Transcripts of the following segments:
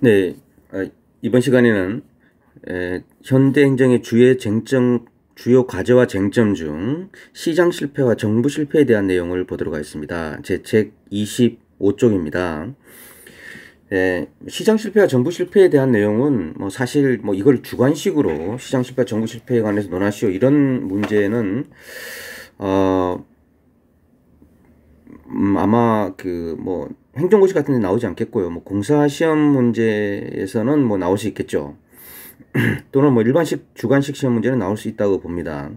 네, 이번 시간에는 현대 행정의 주요 과제와 쟁점 중 시장 실패와 정부 실패에 대한 내용을 보도록 하겠습니다. 제 책 25쪽입니다. 시장 실패와 정부 실패에 대한 내용은 사실 이걸 주관식으로 시장 실패와 정부 실패에 관해서 논하시오 이런 문제는 아마 행정고시 같은 데 나오지 않겠고요. 공사 시험 문제에서는 나올 수 있겠죠. 또는 일반식 주관식 시험 문제는 나올 수 있다고 봅니다.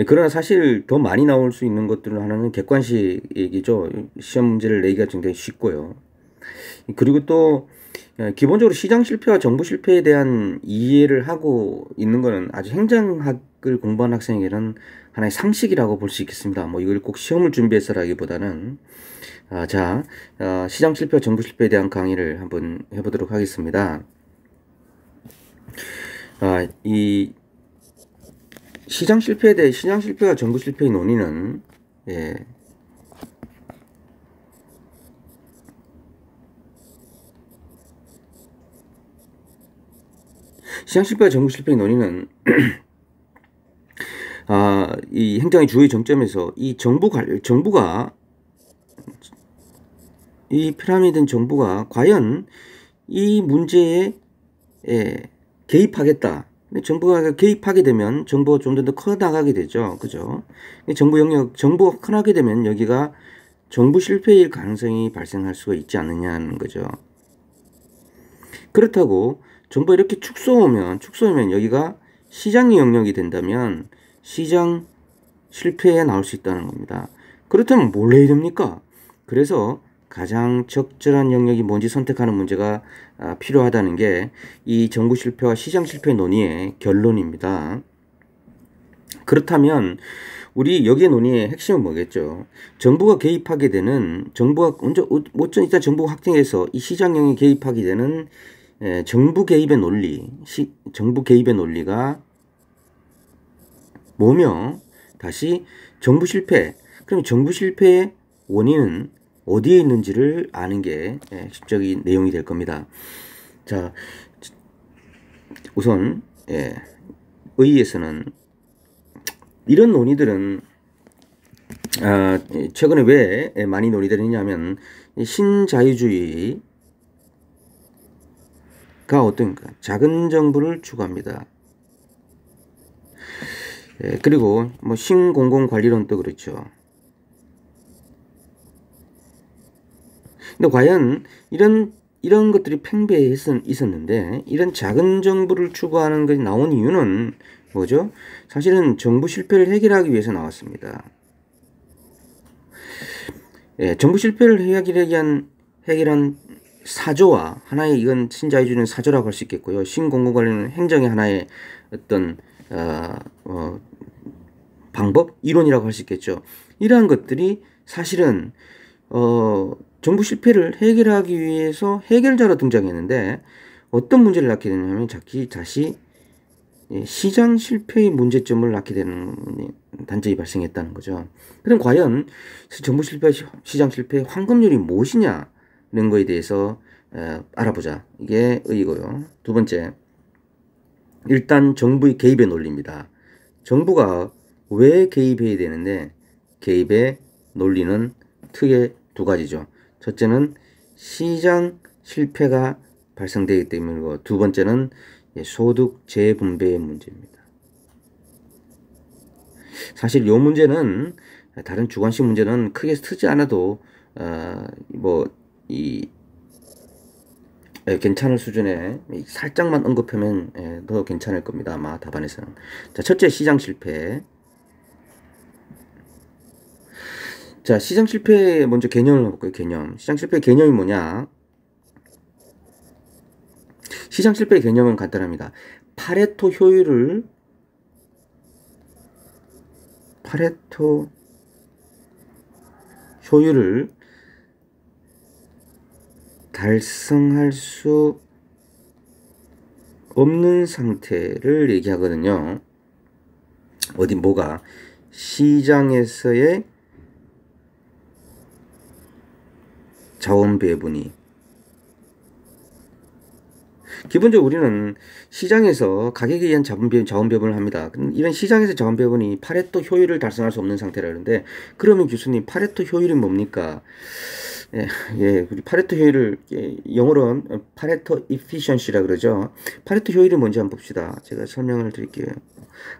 그러나 사실 더 많이 나올 수 있는 것들 하나는 객관식이죠. 시험 문제를 내기가 굉장히 쉽고요. 그리고 또 기본적으로 시장 실패와 정부 실패에 대한 이해를 하고 있는 것은 아주 행정학을 공부한 학생에게는 하나의 상식이라고 볼 수 있겠습니다. 이걸 꼭 시험을 준비해서라기보다는 시장 실패와 정부 실패에 대한 강의를 한번 해보도록 하겠습니다. 이 시장 실패와 정부 실패의 논의는 시장 실패와 정부 실패의 논의는 이 행정의 주요 정점에서 이 정부가 이 피라미드 정부가 과연 이 문제에 개입하겠다. 정부가 개입하게 되면 정부가 좀 더 커 나가게 되죠. 그죠? 정부가 커 나게 되면 여기가 정부 실패일 가능성이 발생할 수가 있지 않느냐는 거죠. 그렇다고 정부가 이렇게 축소하면 여기가 시장의 영역이 된다면 시장 실패에 나올 수 있다는 겁니다. 그렇다면 뭘 해야 됩니까? 그래서 가장 적절한 영역이 뭔지 선택하는 문제가 필요하다는 게 이 정부 실패와 시장 실패 논의의 결론입니다. 그렇다면 우리 여기의 논의의 핵심은 뭐겠죠? 정부가 개입하게 되는 일단 정부가 확정해서 이 시장 영역에 개입하게 되는 정부 개입의 논리가 뭐며 다시 정부 실패. 그럼 정부 실패의 원인은 어디에 있는지를 아는 게 핵심적인 내용이 될 겁니다. 자, 우선 의의에서는 이런 논의들은 최근에 왜 많이 논의되느냐면 신자유주의가 어떤가? 작은 정부를 추구합니다. 그리고 신공공관리론도 그렇죠. 근데 과연 이런 것들이 팽배해 있었는데 이런 작은 정부를 추구하는 것이 나온 이유는 뭐죠? 사실은 정부 실패를 해결하기 위해서 나왔습니다. 정부 실패를 해결한 사조와 하나의 이건 신자유주의는 사조라고 할 수 있겠고요. 신공공관리는 행정의 하나의 어떤 방법, 이론이라고 할 수 있겠죠. 이러한 것들이 사실은 정부 실패를 해결하기 위해서 해결자로 등장했는데 어떤 문제를 낳게 되냐면 다시 시장 실패의 문제점을 낳게 되는 단점이 발생했다는 거죠. 그럼 과연 정부 실패, 시장 실패의 황금률이 무엇이냐는 거에 대해서 알아보자. 이게 의의고요. 두 번째, 일단 정부의 개입의 논리입니다. 정부가 왜 개입해야 되는데 개입의 논리는 크게 두 가지죠. 첫째는 시장 실패가 발생되기 때문이고 두 번째는 소득 재분배의 문제입니다. 사실 이 문제는 다른 주관식 문제는 크게 쓰지 않아도 괜찮을 수준에 살짝만 언급하면 더 괜찮을 겁니다. 아마 답안에서는. 자, 첫째 시장 실패. 자, 시장 실패 먼저 개념을 볼까요? 개념. 시장 실패 개념이 뭐냐? 시장 실패 개념은 간단합니다. 파레토 효율을 달성할 수 없는 상태를 얘기하거든요. 시장에서의 자원 배분이 기본적으로 우리는 시장에서 가격에 의한 자원 배분을 합니다. 이런 시장에서 자원 배분이 파레토 효율을 달성할 수 없는 상태라는데, 그러면 교수님 파레토 효율이 뭡니까? 예, 예, 우리 파레토 효율을 영어로 파레토 이피션시라 그러죠. 파레토 효율이 뭔지 한번 봅시다. 제가 설명을 드릴게요.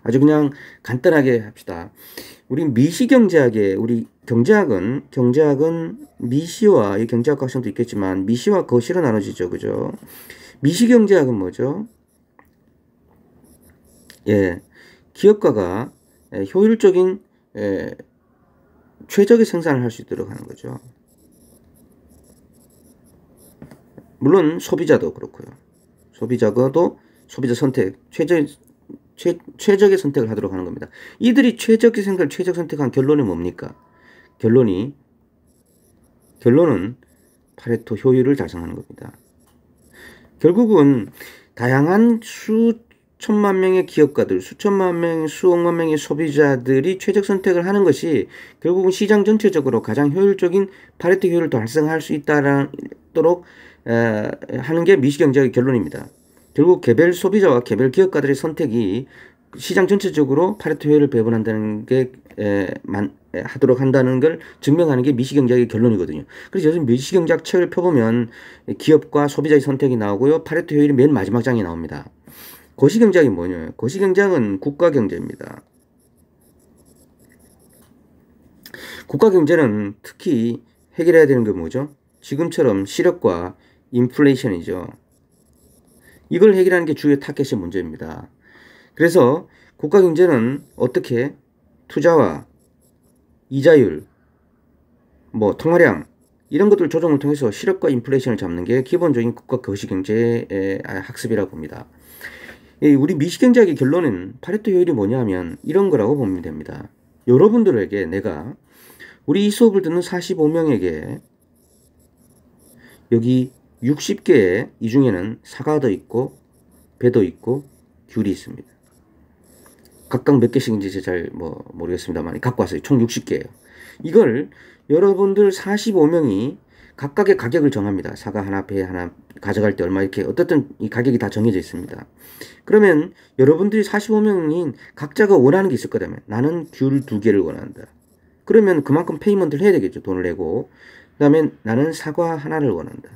아주 그냥 간단하게 합시다. 우리 미시경제학의 우리 경제학은 미시와 이 경제학 학생도 있겠지만 미시와 거시로 나눠지죠, 그죠? 미시경제학은 뭐죠? 예, 기업가가 효율적인 최적의 생산을 할 수 있도록 하는 거죠. 물론 소비자도 그렇고요. 소비자도 소비자 선택, 최적의 선택을 하도록 하는 겁니다. 이들이 최적 선택한 결론이 뭡니까? 결론은 파레토 효율을 달성하는 겁니다. 결국은 다양한 수천만 명의 기업가들, 수천만 명, 수억만 명의 소비자들이 최적 선택을 하는 것이 결국은 시장 전체적으로 가장 효율적인 파레토 효율을 달성할 수 있도록 하는 게 미시경제학의 결론입니다. 결국 개별 소비자와 개별 기업가들의 선택이 시장 전체적으로 파레토 효율을 배분한다는 게 하도록 한다는 걸 증명하는 게 미시경제학의 결론이거든요. 그래서 요즘 미시경제학 책을 펴보면 기업과 소비자의 선택이 나오고요. 파레토 효율이 맨 마지막 장에 나옵니다. 거시경제학이 뭐냐면 거시경제학은 국가경제입니다. 국가경제는 특히 해결해야 되는 게 뭐죠? 지금처럼 실업과 인플레이션이죠. 이걸 해결하는 게 주요 타겟의 문제입니다. 그래서 국가경제는 어떻게 투자와 이자율, 통화량 이런 것들 조정을 통해서 실업과 인플레이션을 잡는 게 기본적인 국가 거시경제의 학습이라고 봅니다. 우리 미시경제학의 결론은 파레토 효율이 뭐냐면 이런 거라고 보면 됩니다. 여러분들에게 내가 우리 이 수업을 듣는 45명에게 여기 60개의 이 중에는 사과도 있고 배도 있고 귤이 있습니다. 각각 몇 개씩인지 제가 잘 모르겠습니다만 갖고 왔어요. 총 60개예요. 이걸 여러분들 45명이 각각의 가격을 정합니다. 사과 하나, 배 하나 가져갈 때 얼마 이렇게 어떻든 이 가격이 다 정해져 있습니다. 그러면 여러분들이 45명이 각자가 원하는 게 있을 거라면 나는 귤 2개를 원한다. 그러면 그만큼 페이먼트를 해야 되겠죠. 돈을 내고. 그 다음에 나는 사과 하나를 원한다.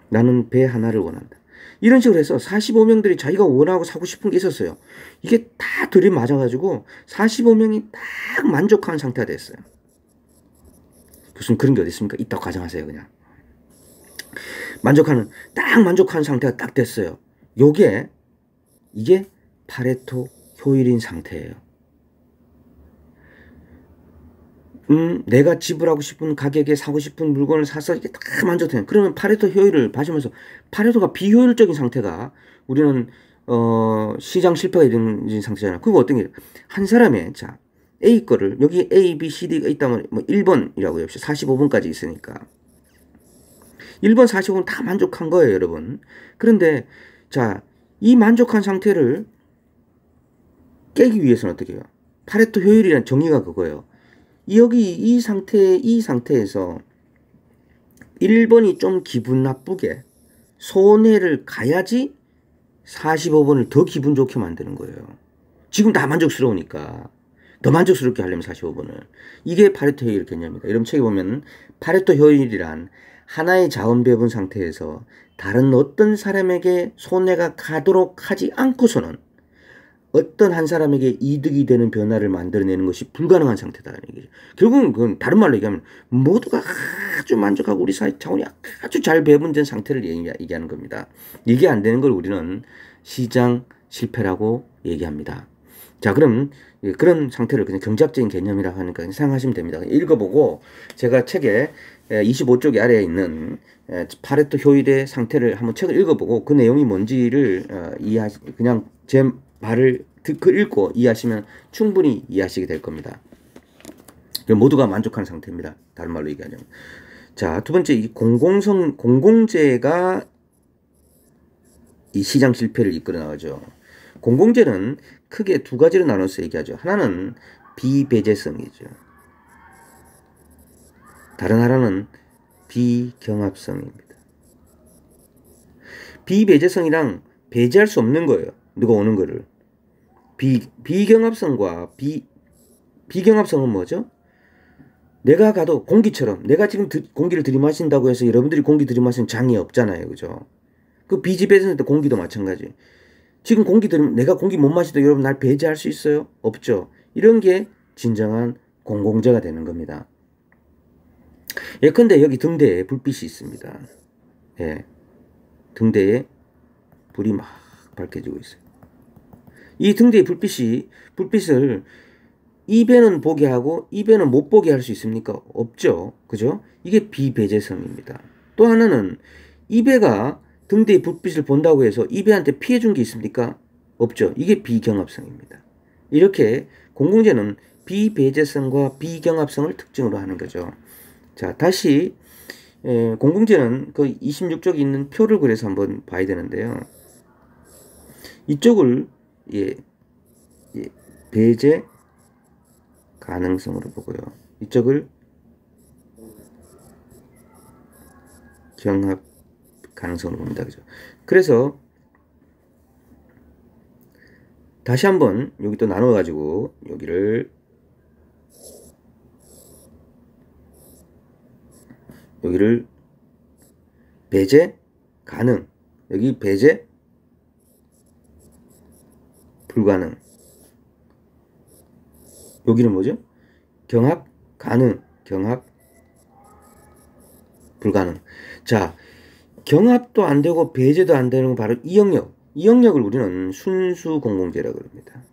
나는 배 하나를 원한다. 이런 식으로 해서 45명들이 자기가 원하고 사고 싶은 게 있었어요. 이게 다 들이맞아가지고 45명이 딱 만족한 상태가 됐어요. 교수님 그런 게 어디 있습니까? 있다고 가정하세요. 그냥. 딱 만족한 상태가 딱 됐어요. 이게 파레토 효율인 상태예요. 내가 지불하고 싶은 가격에 사고 싶은 물건을 사서 이게 다 만족해요. 그러면 파레토 효율을 봐주면서 파레토가 비효율적인 상태가 우리는 시장 실패가 이런 상태잖아요. 그거 어떤 게 한 사람의 자 A 거를 여기 A, B, C, D가 있다면 1번이라고 해봅시다. 45번까지 있으니까 1번, 45번 다 만족한 거예요, 여러분. 그런데 자 이 만족한 상태를 깨기 위해서는 어떻게 해요? 파레토 효율이라는 정의가 그거예요. 여기 이 상태에서 1번이 좀 기분 나쁘게 손해를 가야지 45번을 더 기분 좋게 만드는 거예요. 지금 다 만족스러우니까 더 만족스럽게 하려면 45번을. 이게 파레토 효율 개념입니다. 여러분 책에 보면 파레토 효율이란 하나의 자원 배분 상태에서 다른 어떤 사람에게 손해가 가도록 하지 않고서는 어떤 한 사람에게 이득이 되는 변화를 만들어내는 것이 불가능한 상태다라는 얘기죠. 결국은 그건 다른 말로 얘기하면 모두가 아주 만족하고 우리 사회 자원이 아주 잘 배분된 상태를 얘기하는 겁니다. 이게 안 되는 걸 우리는 시장 실패라고 얘기합니다. 자, 그럼 그런 상태를 그냥 경제학적인 개념이라고 하니까 생각하시면 됩니다. 읽어보고 제가 책에 25쪽에 아래에 있는 파레토 효율의 상태를 한번 책을 읽어보고 그 내용이 뭔지를 그냥 제 말을 읽고 이해하시면 충분히 이해하시게 될 겁니다. 모두가 만족하는 상태입니다. 다른 말로 얘기하자면. 자, 두 번째, 이 공공재가 이 시장 실패를 이끌어 나가죠. 공공재는 크게 두 가지로 나눠서 얘기하죠. 하나는 비배제성이죠. 다른 하나는 비경합성입니다. 비배제성이랑 배제할 수 없는 거예요. 누가 오는 거를. 비경합성과 비경합성은 뭐죠? 내가 가도 공기처럼 내가 지금 공기를 들이마신다고 해서 여러분들이 공기 들이마시는 장애 없잖아요. 그죠? 그 비지배제성 때 공기도 마찬가지. 지금 내가 공기 못 마시도 여러분 날 배제할 수 있어요? 없죠. 이런 게 진정한 공공재가 되는 겁니다. 예컨대 여기 등대에 불빛이 있습니다. 예. 등대에 불이 막 밝혀지고 있어요. 이 등대의 불빛을 이 배는 보게 하고 이 배는 못 보게 할 수 있습니까? 없죠. 그죠? 이게 비배제성입니다. 또 하나는 이 배가 등대의 불빛을 본다고 해서 이 배한테 피해 준 게 있습니까? 없죠. 이게 비경합성입니다. 이렇게 공공재는 비배제성과 비경합성을 특징으로 하는 거죠. 자, 다시 공공재는 그 26쪽에 있는 표를 그려서 한번 봐야 되는데요. 이쪽을 배제 가능성으로 보고요. 이쪽을 경합 가능성으로 봅니다. 그죠? 그래서 다시 한번 여기 또 나눠 가지고 여기를 배제 가능, 여기 배제 불가능, 여기는 뭐죠? 경합 가능, 경합 불가능. 자, 경합도 안 되고 배제도 안 되는 건 바로 이 영역. 이 영역을 우리는 순수 공공재라고 합니다.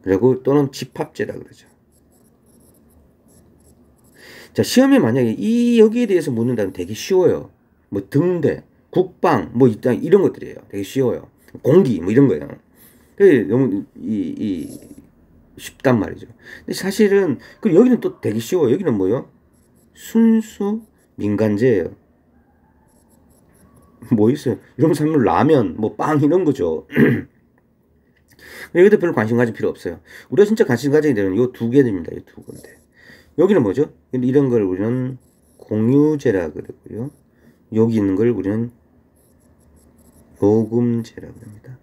그리고 또는 집합재라고 그러죠. 자, 시험에 만약에 여기에 대해서 묻는다면 되게 쉬워요. 뭐 등대, 국방, 뭐 이런 것들이에요. 되게 쉬워요. 공기, 뭐 이런 거예요. 너무 쉽단 말이죠. 근데 사실은 그리고 여기는 또 되게 쉬워요. 여기는 뭐요? 순수 민간재예요. 뭐 있어요? 이런 사람은 라면, 뭐 빵 이런 거죠. 여기도 별로 관심 가질 필요 없어요. 우리가 진짜 관심 가져야 되는 요 두 개입니다. 이 두 건데. 여기는 뭐죠? 이런 걸 우리는 공유재라 그러고요. 여기 있는 걸 우리는 요금제라고 합니다.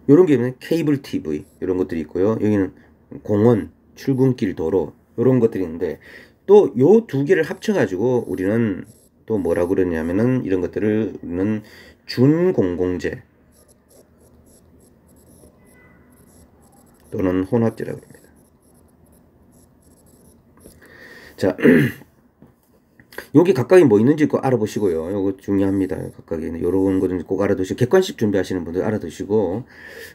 이런 게 케이블 TV 이런 것들이 있고요. 여기는 공원, 출근길, 도로 이런 것들이 있는데 또 요 두 개를 합쳐가지고 우리는 또 뭐라고 그러냐면은 이런 것들을 우리는 준공공재 또는 혼합재라고 합니다. 자, 여기 각각이 뭐 있는지 꼭 알아보시고요. 이거 중요합니다. 각각에 이런 거는 꼭 알아두시고 객관식 준비하시는 분들 알아두시고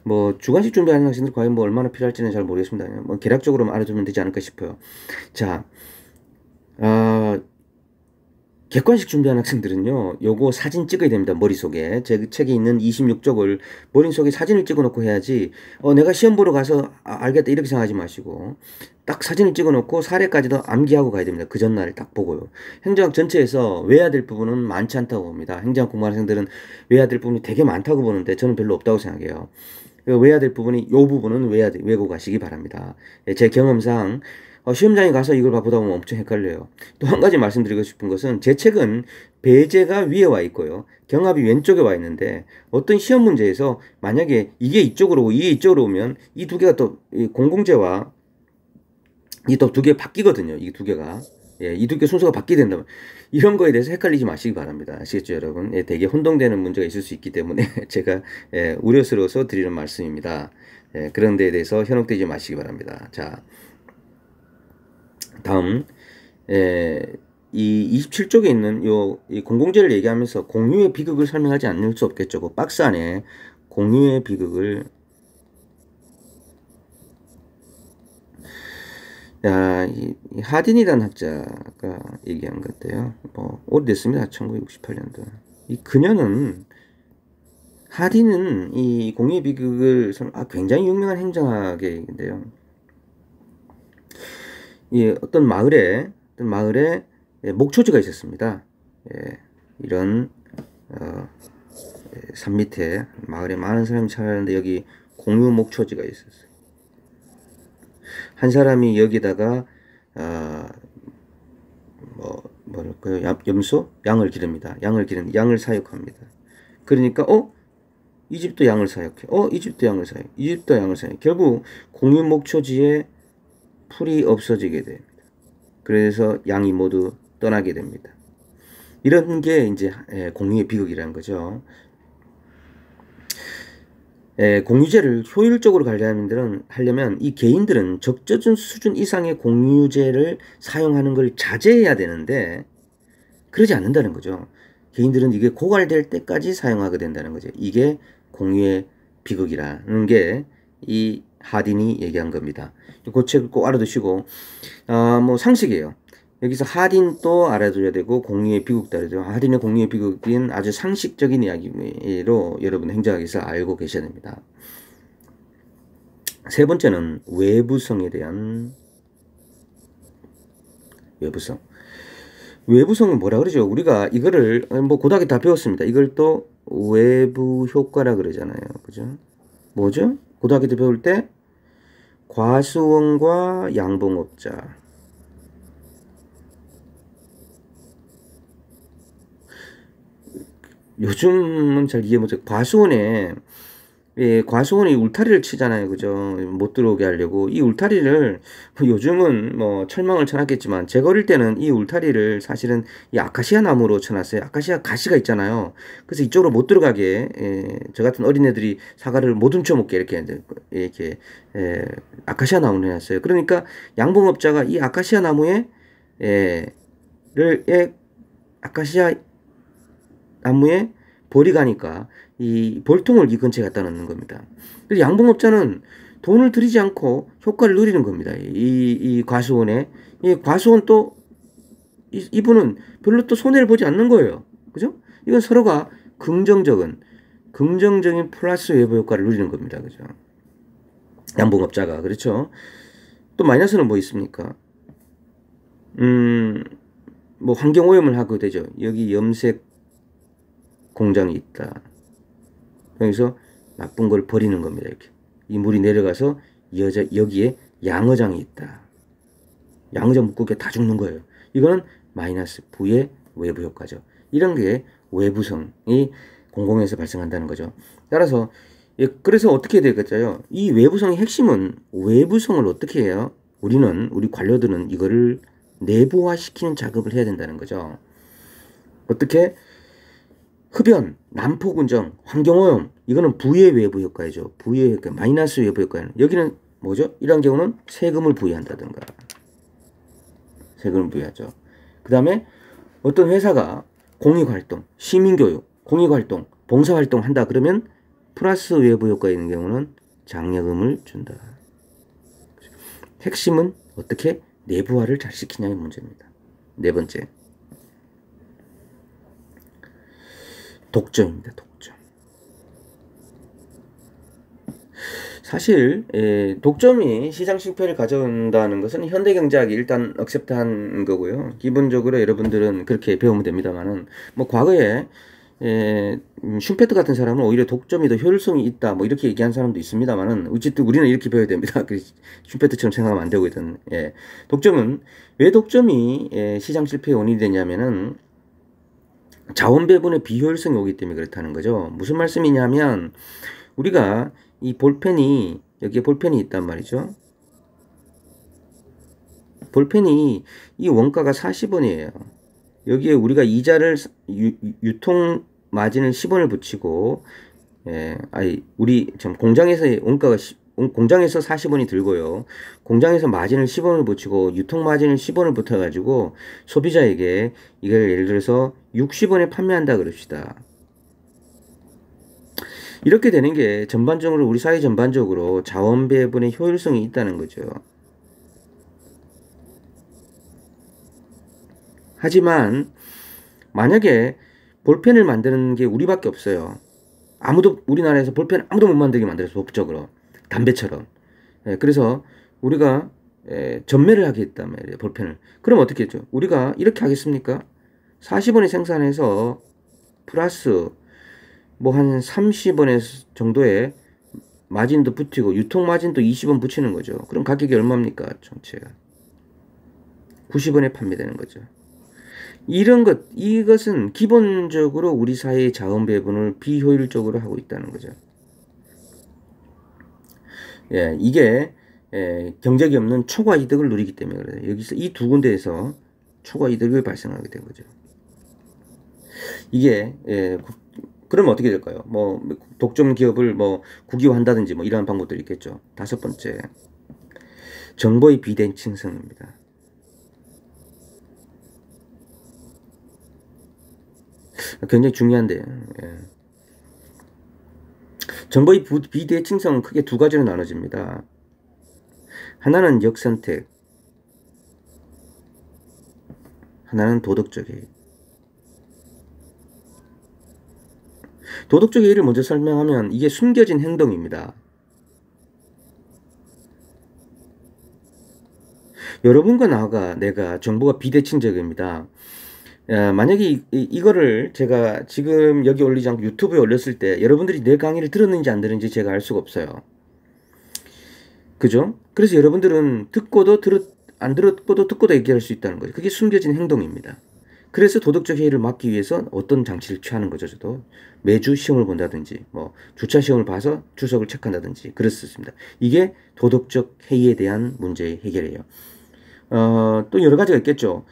뭐 주관식 준비하는 학생들 과연 뭐 얼마나 필요할지는 잘 모르겠습니다. 뭐 개략적으로만 알아두면 되지 않을까 싶어요. 자, 객관식 준비하는 학생들은요, 요거 사진 찍어야 됩니다. 머릿속에. 제 책에 있는 26쪽을 머릿속에 사진을 찍어 놓고 해야지, 내가 시험 보러 가서 알겠다 이렇게 생각하지 마시고, 딱 사진을 찍어 놓고 사례까지도 암기하고 가야 됩니다. 그 전날 딱 보고요. 행정학 전체에서 외워야 될 부분은 많지 않다고 봅니다. 행정학 공부하는 학생들은 외워야 될 부분이 되게 많다고 보는데 저는 별로 없다고 생각해요. 외워야 될 부분이, 요 부분은 외고 가시기 바랍니다. 제 경험상, 시험장에 가서 이걸 보다 보면 엄청 헷갈려요. 또 한 가지 말씀드리고 싶은 것은 제 책은 배제가 위에 와 있고요. 경합이 왼쪽에 와 있는데 어떤 시험 문제에서 만약에 이게 이쪽으로 오고 이게 이쪽으로 오면 이 두 개가 또 공공재와 이 또 두 개 바뀌거든요. 이 두 개가. 예, 이 두 개 순서가 바뀌게 된다면 이런 거에 대해서 헷갈리지 마시기 바랍니다. 아시겠죠, 여러분? 예, 되게 혼동되는 문제가 있을 수 있기 때문에 제가 우려스러워서 드리는 말씀입니다. 예, 그런 데에 대해서 현혹되지 마시기 바랍니다. 자, 다음 이 27쪽에 있는 이 공공재를 얘기하면서 공유의 비극을 설명하지 않을 수 없겠죠. 그 박스 안에 공유의 비극을 이 하딘이라는 학자가 얘기한 건데요. 뭐 오래됐습니다. 1968년도. 그녀는 하딘은 이 공유의 비극을 굉장히 유명한 행정학인데요. 어떤 마을에 목초지가 있었습니다. 이런 산 밑에 마을에 많은 사람이 살았는데 여기 공유 목초지가 있었어요. 한 사람이 여기다가 뭐랄까요? 염소? 양을 기릅니다. 양을 사육합니다. 그러니까 이 집도 양을 사육해. 이 집도 양을 사육. 이 집도 양을 사육. 결국 공유 목초지에 풀이 없어지게 됩니다. 그래서 양이 모두 떠나게 됩니다. 이런 게 이제 공유의 비극이라는 거죠. 공유제를 효율적으로 하려면 이 개인들은 적절한 수준 이상의 공유제를 사용하는 걸 자제해야 되는데 그러지 않는다는 거죠. 개인들은 이게 고갈될 때까지 사용하게 된다는 거죠. 이게 공유의 비극이라는 게 이 하딘이 얘기한 겁니다. 그 책을 꼭 알아두시고 뭐 상식이에요. 여기서 하딘도 알아둬야 되고 공유의 비극도 알아둬야 되고 하딘의 공유의 비극은 아주 상식적인 이야기로 여러분 행정학에서 알고 계셔야 됩니다. 세 번째는 외부성에 대한 외부성. 외부성은 뭐라 그러죠? 우리가 이거를 뭐 고등학교 다 배웠습니다. 이걸 또 외부 효과라 그러잖아요. 그죠? 뭐죠? 고등학교 때 배울 때 과수원과 양봉업자. 요즘은 잘 이해 못해요. 과수원이 울타리를 치잖아요. 그죠? 못 들어오게 하려고. 이 울타리를, 요즘은 뭐 철망을 쳐놨겠지만, 제가 어릴 때는 이 울타리를 사실은 이 아카시아 나무로 쳐놨어요. 아카시아 가시가 있잖아요. 그래서 이쪽으로 못 들어가게, 저 같은 어린애들이 사과를 못 훔쳐먹게 이렇게, 아카시아 나무를 해놨어요. 그러니까 양봉업자가 이 아카시아 나무에, 아카시아 나무에 벌이 가니까 이 벌통을 이 근처에 갖다 놓는 겁니다. 그래서 양봉업자는 돈을 들이지 않고 효과를 누리는 겁니다. 이 과수원에. 이 과수원 또 이분은 별로 또 손해를 보지 않는 거예요. 그죠? 이건 서로가 긍정적인 플러스 외부 효과를 누리는 겁니다. 그죠? 양봉업자가. 그렇죠? 또 마이너스는 뭐 있습니까? 뭐 환경오염을 하게 되죠. 여기 염색 공장이 있다. 여기서 나쁜 걸 버리는 겁니다. 이렇게. 이 물이 내려가서 여기에 양어장이 있다. 양어장 묶고 다 죽는 거예요. 이거는 마이너스 부의 외부 효과죠. 이런 게 외부성이 공공에서 발생한다는 거죠. 따라서 그래서 어떻게 되겠어요? 이 외부성의 핵심은 외부성을 어떻게 해요? 우리 관료들은 이거를 내부화시키는 작업을 해야 된다는 거죠. 어떻게? 흡연, 난폭운전, 환경오염 이거는 부의 외부 효과이죠. 부의 효과, 마이너스 외부 효과는 여기는 뭐죠? 이런 경우는 세금을 부여한다든가 세금을 부여하죠. 그 다음에 어떤 회사가 공익활동, 시민교육, 공익활동, 봉사활동 한다 그러면 플러스 외부 효과 있는 경우는 장려금을 준다. 핵심은 어떻게 내부화를 잘 시키냐의 문제입니다. 네 번째. 독점입니다. 독점. 사실 독점이 시장 실패를 가져온다는 것은 현대경제학이 일단 억셉트한 거고요. 기본적으로 여러분들은 그렇게 배우면 됩니다만은 뭐 과거에 슈페트 같은 사람은 오히려 독점이 더 효율성이 있다 뭐 이렇게 얘기한 사람도 있습니다만은 어쨌든 우리는 이렇게 배워야 됩니다. 슈페트처럼 생각하면 안 되거든. 독점은 왜 독점이 시장 실패의 원인이 되냐면은 자원 배분의 비효율성이 오기 때문에 그렇다는 거죠. 무슨 말씀이냐면 우리가 이 볼펜이 여기에 볼펜이 있단 말이죠. 볼펜이 이 원가가 40원이에요. 여기에 우리가 이자를 유통 마진을 10원을 붙이고 우리 공장에서 원가가 공장에서 40원이 들고요. 공장에서 마진을 10원을 붙이고 유통 마진을 10원을 붙여가지고 소비자에게 이걸 예를 들어서 60원에 판매한다 그럽시다. 이렇게 되는 게 전반적으로 우리 사회 전반적으로 자원 배분의 효율성이 있다는 거죠. 하지만 만약에 볼펜을 만드는 게 우리밖에 없어요. 우리나라에서 볼펜 아무도 못 만들게 만들어서 법적으로. 담배처럼. 그래서 우리가 전매를 하겠단 말이에요. 볼펜을. 그럼 어떻게 했죠? 우리가 이렇게 하겠습니까? 40원에 생산해서 플러스 뭐 한 30원에 정도의 마진도 붙이고 유통 마진도 20원 붙이는 거죠. 그럼 가격이 얼마입니까? 전체가 90원에 판매되는 거죠. 이것은 기본적으로 우리 사회의 자원 배분을 비효율적으로 하고 있다는 거죠. 예, 이게 경쟁이 없는 초과 이득을 누리기 때문에 그래요. 여기서 이 두 군데에서 초과 이득을 발생하게 된 거죠. 이게 그러면 어떻게 될까요? 뭐 독점 기업을 뭐 국유화한다든지 뭐 이러한 방법들이 있겠죠. 다섯 번째, 정보의 비대칭성입니다. 굉장히 중요한데요. 예. 정보의 비대칭성은 크게 두 가지로 나눠집니다. 하나는 역선택, 하나는 도덕적 해이. 도덕적 해이를 먼저 설명하면 이게 숨겨진 행동입니다. 여러분과 내가 정보가 비대칭적입니다. 만약에 이거를 제가 지금 여기 올리지 않고 유튜브에 올렸을 때 여러분들이 내 강의를 들었는지 안 들었는지 제가 알 수가 없어요. 그죠? 그래서 여러분들은 안 듣고도 듣고도 얘기할 수 있다는 거죠. 그게 숨겨진 행동입니다. 그래서 도덕적 해이를 막기 위해서 어떤 장치를 취하는 거죠. 저도 매주 시험을 본다든지 뭐 주차 시험을 봐서 주석을 체크한다든지 그랬었습니다. 이게 도덕적 해이에 대한 문제의 해결이에요. 또 여러 가지가 있겠죠.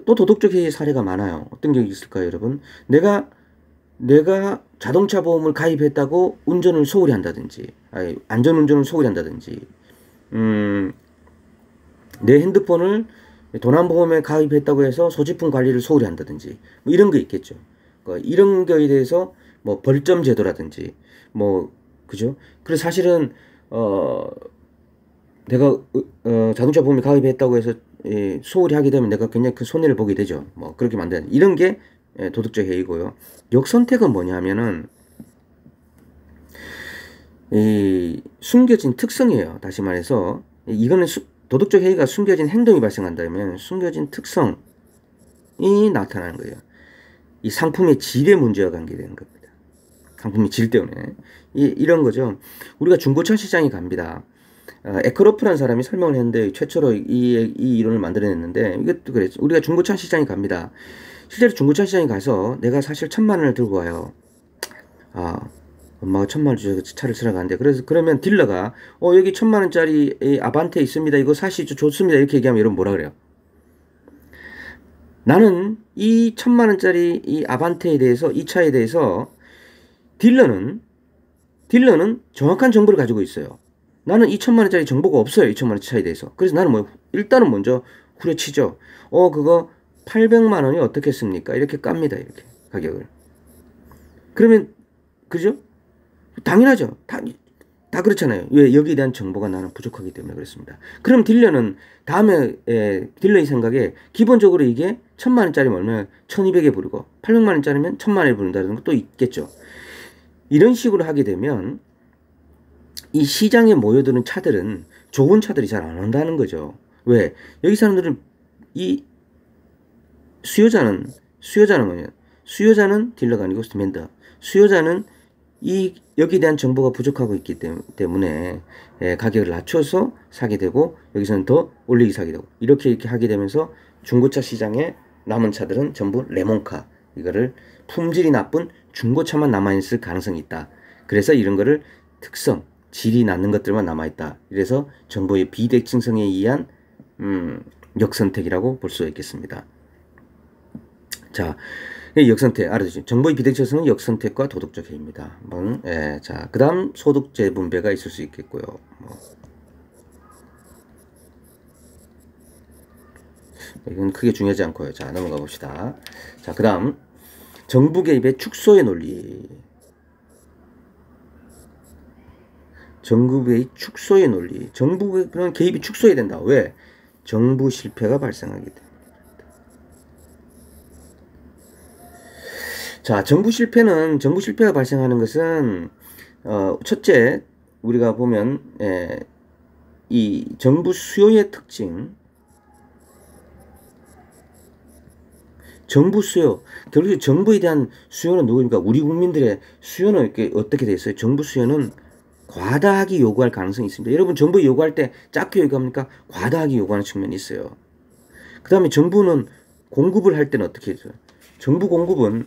또 도덕적 해이의 사례가 많아요. 어떤 게 있을까요, 여러분? 내가 자동차 보험을 가입했다고 운전을 소홀히 한다든지, 안전운전을 소홀히 한다든지, 내 핸드폰을 도난보험에 가입했다고 해서 소지품 관리를 소홀히 한다든지, 뭐 이런 게 있겠죠. 이런 거에 대해서 뭐 벌점 제도라든지, 뭐, 그죠? 그래서 사실은, 내가 자동차 보험에 가입했다고 해서 소홀히 하게 되면 내가 굉장히 큰 손해를 보게 되죠. 뭐 그렇게 만드는 이런 게 도덕적 해이고요. 역선택은 뭐냐면은 이 숨겨진 특성이에요. 다시 말해서 이거는 도덕적 해이가 숨겨진 행동이 발생한다면 숨겨진 특성이 나타나는 거예요. 이 상품의 질의 문제와 관계되는 겁니다. 상품의 질 때문에 이런 거죠. 우리가 중고차 시장에 갑니다. 에크로프라는 사람이 설명을 했는데 최초로 이 이론을 만들어냈는데 이것도 그랬죠. 우리가 중고차 시장에 갑니다. 실제로 중고차 시장에 가서 내가 사실 1,000만 원을 들고 와요. 엄마가 1,000만 원 주셔서 차를 사러 가는데 그러면 딜러가 여기 1,000만 원짜리 아반떼 있습니다. 이거 사시죠. 좋습니다. 이렇게 얘기하면 여러분 뭐라 그래요? 나는 이 1,000만 원짜리 이 아반떼에 대해서 이 차에 대해서 딜러는 정확한 정보를 가지고 있어요. 나는 2,000만 원짜리 정보가 없어요. 2,000만 원 차에 대해서. 그래서 나는 일단은 먼저 후려치죠. 그거 800만 원이 어떻겠습니까? 이렇게 깝니다. 이렇게 가격을. 그러면 그죠? 당연하죠. 다 그렇잖아요. 왜? 여기에 대한 정보가 나는 부족하기 때문에 그렇습니다. 그럼 딜러는 다음에 딜러의 생각에 기본적으로 이게 1,000만 원짜리면 얼마나 1,200에 부르고 800만 원짜리면 1,000만 원에 부른다는 것도 있겠죠. 이런 식으로 하게 되면 이 시장에 모여드는 차들은 좋은 차들이 잘 안 온다는 거죠. 왜? 여기 사람들은 이 수요자는 뭐냐? 수요자는 딜러가 아니고 벤더. 수요자는 여기에 대한 정보가 부족하고 있기 때문에 가격을 낮춰서 사게 되고 여기서는 더 올리기 사게 되고 이렇게 하게 되면서 중고차 시장에 남은 차들은 전부 레몬카, 이거를 품질이 나쁜 중고차만 남아있을 가능성이 있다. 그래서 이런 거를 특성, 질이 낮는 것들만 남아있다. 이래서 정보의 비대칭성에 의한 역선택이라고 볼 수 있겠습니다. 자, 역선택 알아두시죠. 정보의 비대칭성은 역선택과 도덕적 해입니다. 자, 그 다음 소득 재분배가 있을 수 있겠고요. 이건 크게 중요하지 않고요. 자, 넘어가 봅시다. 자, 그 다음 정부 개입의 축소의 논리. 정부의 축소의 논리. 정부 개입이 축소해야 된다. 왜? 정부 실패가 발생하기 때문에. 자, 정부 실패가 발생하는 것은 첫째, 우리가 보면 이 정부 수요의 특징, 정부 수요, 결국 정부에 대한 수요는 누구입니까? 우리 국민들의 수요는 이렇게 어떻게 돼 있어요? 정부 수요는 과다하게 요구할 가능성이 있습니다. 여러분, 정부에 요구할 때 작게 요구합니까? 과다하게 요구하는 측면이 있어요. 그 다음에 정부는 공급을 할 때는 어떻게 해죠? 정부 공급은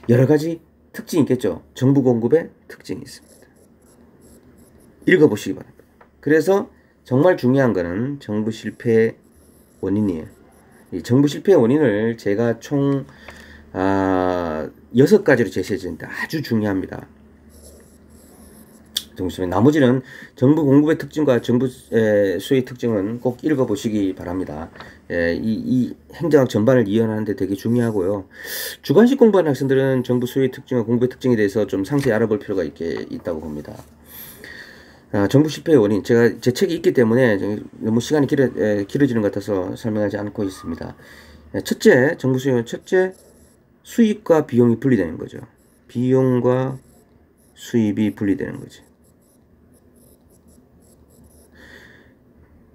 여러 가지 특징이 있겠죠. 정부 공급의 특징이 있습니다. 읽어보시기 바랍니다. 그래서 정말 중요한 거는 정부 실패의 원인이에요. 이 정부 실패의 원인을 제가 총 6가지로 제시해드립니다. 아주 중요합니다. 나머지는 정부 공급의 특징과 정부 수의 특징은 꼭 읽어보시기 바랍니다. 이 행정학 전반을 이해하는 데 되게 중요하고요. 주관식 공부하는 학생들은 정부 수의 특징과 공부의 특징에 대해서 좀 상세히 알아볼 필요가 있다고 봅니다. 정부 실패의 원인, 제가 제 책이 있기 때문에 너무 시간이 길어지는 것 같아서 설명하지 않고 있습니다. 첫째, 정부 수익은 첫째, 수입과 비용이 분리되는 거죠. 비용과 수입이 분리되는 거죠.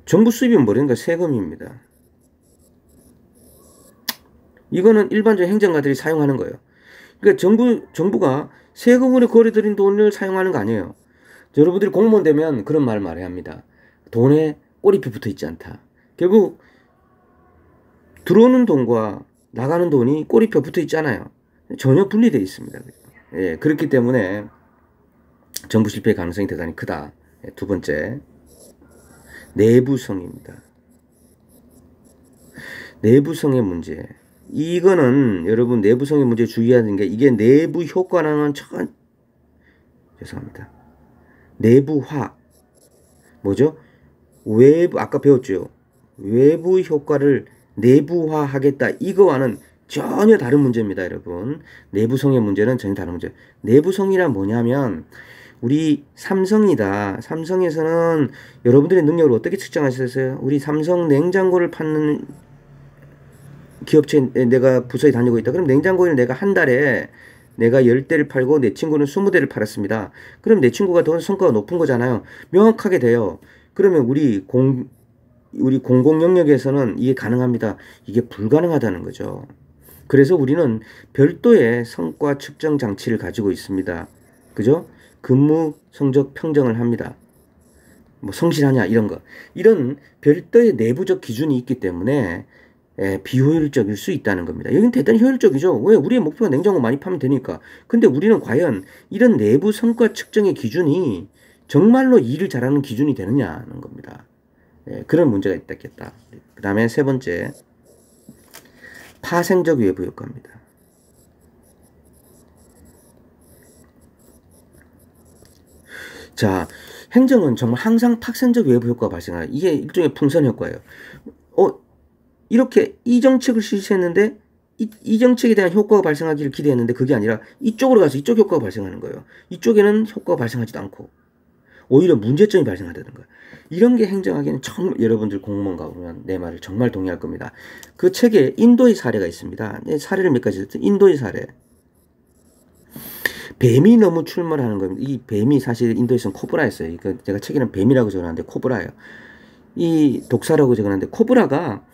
정부 수입은 뭐라는가? 세금입니다. 이거는 일반적인 행정가들이 사용하는 거예요. 그러니까 정부가 세금으로 거래드린 돈을 사용하는 거 아니에요. 여러분들이 공무원 되면 그런 말을 말해야 합니다. 돈에 꼬리표 붙어 있지 않다. 결국 들어오는 돈과 나가는 돈이 꼬리표 붙어 있잖아요. 전혀 분리되어 있습니다. 그렇기 때문에 정부 실패의 가능성이 대단히 크다. 두 번째, 내부성입니다. 내부성의 문제. 이거는 여러분 내부성의 문제 주의하는 게 이게 내부 효과라는 죄송합니다. 내부화. 뭐죠? 외부, 아까 배웠죠? 외부 효과를 내부화하겠다. 이거와는 전혀 다른 문제입니다, 여러분. 내부성의 문제는 전혀 다른 문제. 내부성이란 뭐냐면 우리 삼성이다. 삼성에서는 여러분들의 능력을 어떻게 측정하셨어요? 우리 삼성 냉장고를 파는 기업체에 내가 부서에 다니고 있다. 그럼 냉장고를 내가 한 달에 내가 10대를 팔고 내 친구는 20대를 팔았습니다. 그럼 내 친구가 더 성과가 높은 거잖아요. 명확하게 돼요. 그러면 우리 공공 영역에서는 이게 가능합니다. 이게 불가능하다는 거죠. 그래서 우리는 별도의 성과 측정 장치를 가지고 있습니다. 그죠? 근무 성적 평정을 합니다. 뭐 성실하냐 이런 거. 이런 별도의 내부적 기준이 있기 때문에 비효율적일 수 있다는 겁니다. 여기는 대단히 효율적이죠. 왜? 우리의 목표가 냉장고 많이 파면 되니까. 근데 우리는 과연 이런 내부 성과 측정의 기준이 정말로 일을 잘하는 기준이 되느냐는 겁니다. 그런 문제가 있겠다. 그 다음에 세 번째, 파생적 외부 효과입니다. 자, 행정은 정말 항상 파생적 외부 효과가 발생해요. 이게 일종의 풍선 효과예요. 이렇게 이 정책을 실시했는데 이 정책에 대한 효과가 발생하기를 기대했는데 그게 아니라 이쪽으로 가서 이쪽 효과가 발생하는 거예요. 이쪽에는 효과가 발생하지도 않고 오히려 문제점이 발생하다는 거예요. 이런 게 행정하기는 정말 여러분들 공무원 가보면 내 말을 정말 동의할 겁니다. 그 책에 인도의 사례가 있습니다. 사례를 몇 가지 듣죠. 인도의 사례. 뱀이 너무 출몰하는 겁니다. 이 뱀이 사실 인도에서는 코브라였어요. 제가 책에는 뱀이라고 적어놨는데 코브라예요. 이 독사라고 적어놨는데 코브라가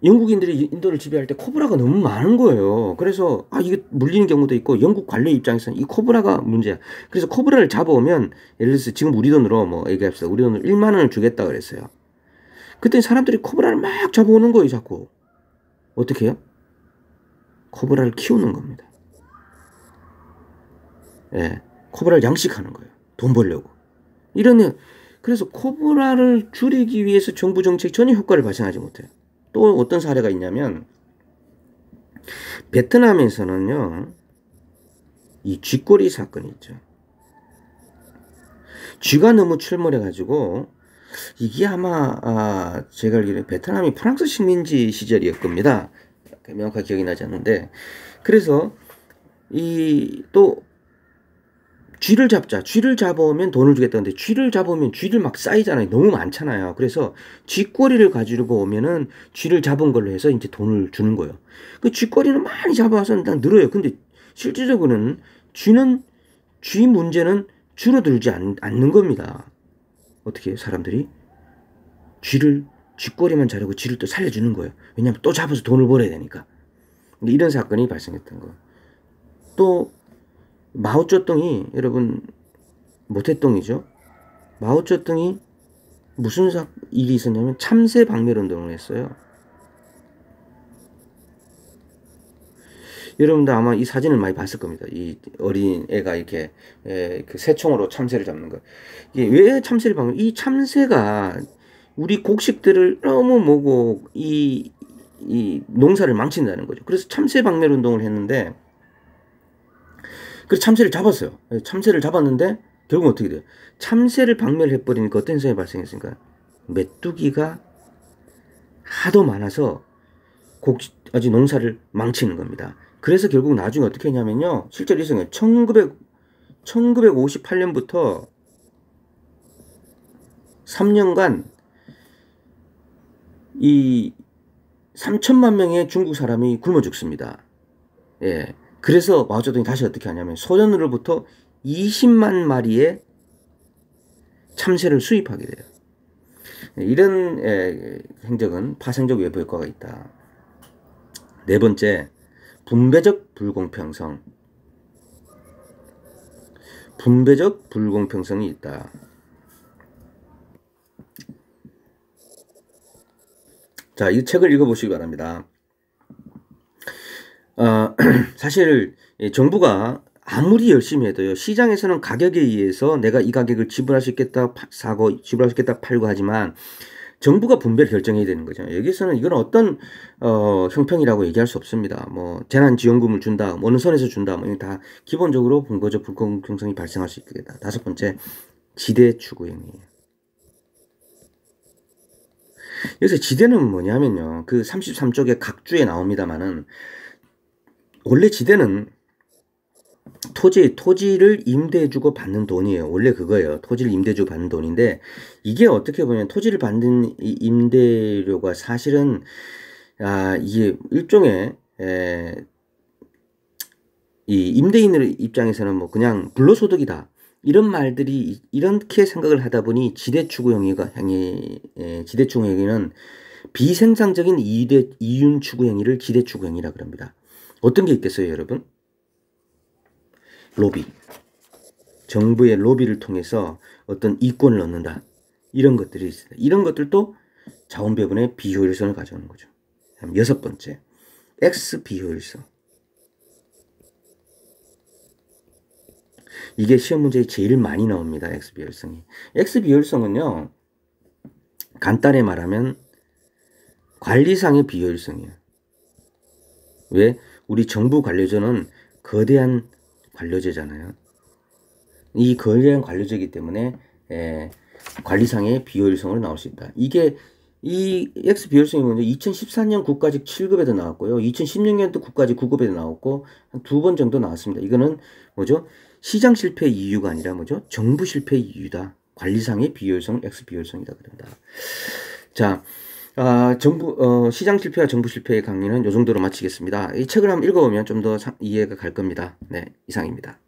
영국인들이 인도를 지배할 때 코브라가 너무 많은 거예요. 그래서 이게 물리는 경우도 있고 영국 관료 입장에서는 이 코브라가 문제야. 그래서 코브라를 잡아오면 예를 들어서 지금 우리 돈으로 뭐 얘기합시다. 우리 돈으로 1만 원을 주겠다 그랬어요. 그때 사람들이 코브라를 막 잡아오는 거예요. 자꾸. 어떻게 해요? 코브라를 키우는 겁니다. 코브라를 양식하는 거예요. 돈 벌려고. 그래서 코브라를 줄이기 위해서 정부 정책이 전혀 효과를 발생하지 못해요. 또 어떤 사례가 있냐면 베트남에서는요. 이 쥐꼬리 사건이 있죠. 쥐가 너무 출몰해가지고 이게 아마 제가 알기로는 베트남이 프랑스 식민지 시절이었 겁니다. 명확하게 기억이 나지 않는데 그래서 또 쥐를 잡자. 쥐를 잡아오면 돈을 주겠다는데 쥐를 잡아오면 쥐를 막 쌓이잖아요. 너무 많잖아요. 그래서 쥐꼬리를 가지고 오면은 쥐를 잡은 걸로 해서 이제 돈을 주는 거예요. 그 쥐꼬리는 많이 잡아와서 일단 늘어요. 근데 실질적으로는 쥐 문제는 줄어들지 않는 겁니다. 어떻게 해요? 사람들이 쥐꼬리만 자르고 쥐를 또 살려주는 거예요. 왜냐하면 또 잡아서 돈을 벌어야 되니까. 근데 이런 사건이 발생했던 거. 또 마오쩌둥이 여러분 모태똥이죠. 마오쩌둥이 무슨 일이 있었냐면 참새 박멸운동을 했어요. 여러분들 아마 이 사진을 많이 봤을 겁니다. 이 어린 애가 이렇게 그 새총으로 참새를 잡는 거. 이게 왜 참새를 박멸? 이 참새가 우리 곡식들을 너무 먹고 이 농사를 망친다는 거죠. 그래서 참새 박멸 운동을 했는데, 그래서 참새를 잡았어요. 참새를 잡았는데 결국 어떻게 돼요? 참새를 박멸해 버리니까 어떤 현상이 발생했습니까? 메뚜기가 하도 많아서 아직 농사를 망치는 겁니다. 그래서 결국 나중에 어떻게 했냐면요. 실제로 있어요. 1958년부터 3년간 이 3천만 명의 중국 사람이 굶어 죽습니다. 예. 그래서 마오쩌둥이 다시 어떻게 하냐면 소련으로부터 20만 마리의 참새를 수입하게 돼요. 이런 행적은 파생적 외부 효과가 있다. 네 번째, 분배적 불공평성. 분배적 불공평성이 있다. 자, 이 책을 읽어보시기 바랍니다. 사실 정부가 아무리 열심히 해도요, 시장에서는 가격에 의해서 내가 이 가격을 지불할 수 있겠다 사고 지불할 수 있겠다 팔고 하지만 정부가 분배를 결정해야 되는 거죠. 여기서는 이건 어떤 형평이라고 얘기할 수 없습니다. 뭐 재난지원금을 준다, 어느 선에서 준다, 뭐 다 기본적으로 분배적 불공평성이 발생할 수 있겠다. 다섯 번째, 지대 추구형이에요. 여기서 지대는 뭐냐면요, 그 33쪽에 각주에 나옵니다만은 원래 지대는 토지를 임대해주고 받는 돈이에요. 원래 그거예요. 토지를 임대해주고 받는 돈인데, 이게 어떻게 보면 토지를 받는 이 임대료가 사실은, 이게 일종의, 이 임대인의 입장에서는 뭐 그냥 불로소득이다. 이런 말들이, 이렇게 생각을 하다 보니 지대추구행위는 비생산적인 이윤 추구행위를 지대추구행위라 그럽니다. 어떤 게 있겠어요, 여러분? 로비. 정부의 로비를 통해서 어떤 이권을 얻는다. 이런 것들이 있습니다. 이런 것들도 자원배분의 비효율성을 가져오는 거죠. 여섯 번째, X 비효율성. 이게 시험 문제에 제일 많이 나옵니다. X 비효율성이. X 비효율성은요, 간단히 말하면 관리상의 비효율성이에요. 왜? 우리 정부 관료제는 거대한 관료제잖아요. 이 거대한 관료제이기 때문에 관리상의 비효율성으로 나올 수 있다. 이게 이 X 비효율성이 먼저 2014년 국가직 7급에도 나왔고요. 2016년도 국가직 9급에도 나왔고 한 2번 정도 나왔습니다. 이거는 뭐죠? 시장 실패 이유가 아니라 뭐죠? 정부 실패 이유다. 관리상의 비효율성, X 비효율성이다 그런다. 자, 시장 실패와 정부 실패의 강의는 이 정도로 마치겠습니다. 이 책을 한번 읽어보면 좀 더 이해가 갈 겁니다. 네, 이상입니다.